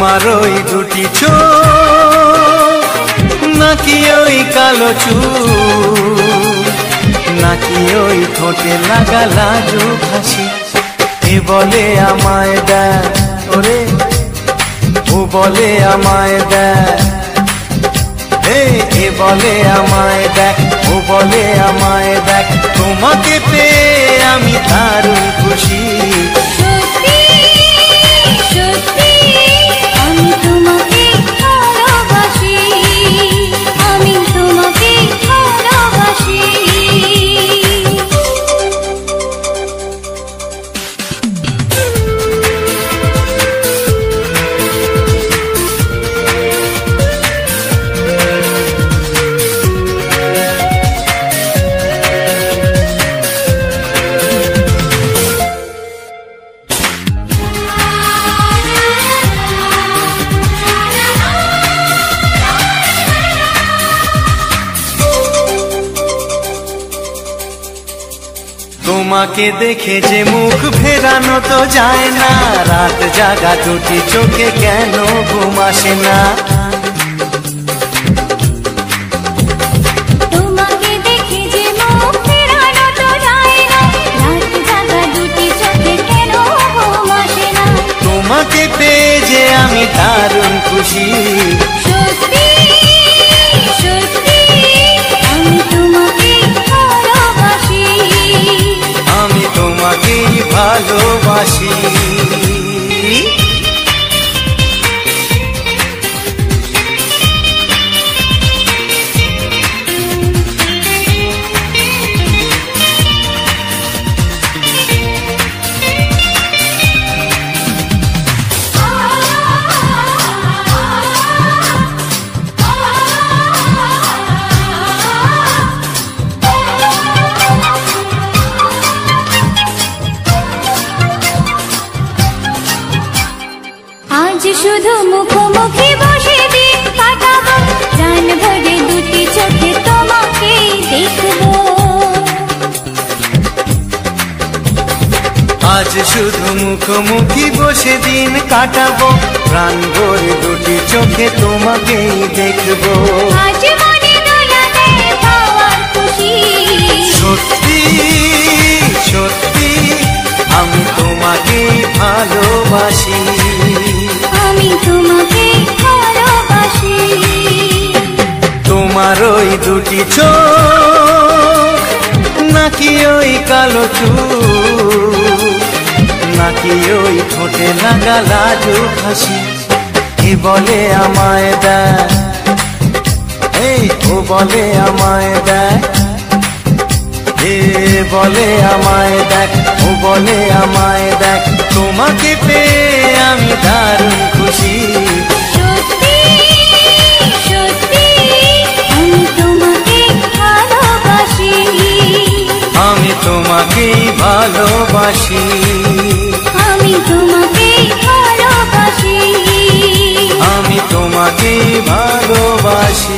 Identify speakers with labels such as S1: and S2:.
S1: তোমার ওই দুটি চোখ, নাকি ওই কালো চুল, নাকি ওই ঠোঁটে লাগা লাজুক হাসি। এ বলে আমায় দেখ ওরে, ও বলে আমায় দেখ, এ বলে আমায় দেখ, ও বলে আমায় দেখ, তোমাকে পেয়ে আমি দারুণ খুশি।
S2: সত্যি সত্যি আমি তোমাকে ভালোবাসি, আমি তোমাকে ভালোবাসি।
S1: তোমাকে দেখে যে মুখ ফেরানো তো যায় না, রাত জাগা দুটি চোখে কেন ঘুম আসে না।
S2: তোমাকে দেখে যে মুখ ফেরানো তো যায় না, রাত জাগা দুটি চোখে কেন ঘুম আসে না।
S1: তোমাকে পেয়ে যে আমি দারুণ খুশি।
S2: সত্যি সত্যি আমি তোমাকে ভালোবাসি,
S1: আমি তোমাকেই ভালোবাসি।
S2: আজ শুধু মুখোমুখি বসে দিন কাটাবো, প্রাণ ভরে দুটি চোখে তোমাকে দেখবো।
S1: আজ শুধু মুখোমুখি বসে দিন কাটাবো, প্রাণ ভরে দুটি চোখে তোমাকেই দেখবো।
S2: আজ মনে দোলাতে পাওয়ার খুশি।
S1: সত্যি সত্যি আমি তোমাকেই ভালোবাসি,
S2: আমি তোমাকে ভালোবাসি।
S1: তোমার ওই দুটি চোখ, নাকি ওই কালো চুল, নাকি ওই ঠোঁটে লাগা লাজুক হাসি। এ বলে আমায় দেখ, ও বলে আমায় দেখ, এ বলে আমায় দেখ, ও বলে আমায় দেখ, তোমাকে পেয়ে আমি দারুণ খুশি।
S2: সত্যি সত্যি আমি তোমাকে ভালোবাসি,
S1: আমি তোমাকেই ভালোবাসি,
S2: আমি তোমাকে ভালোবাসি,
S1: আমি তোমাকেই ভালোবাসি।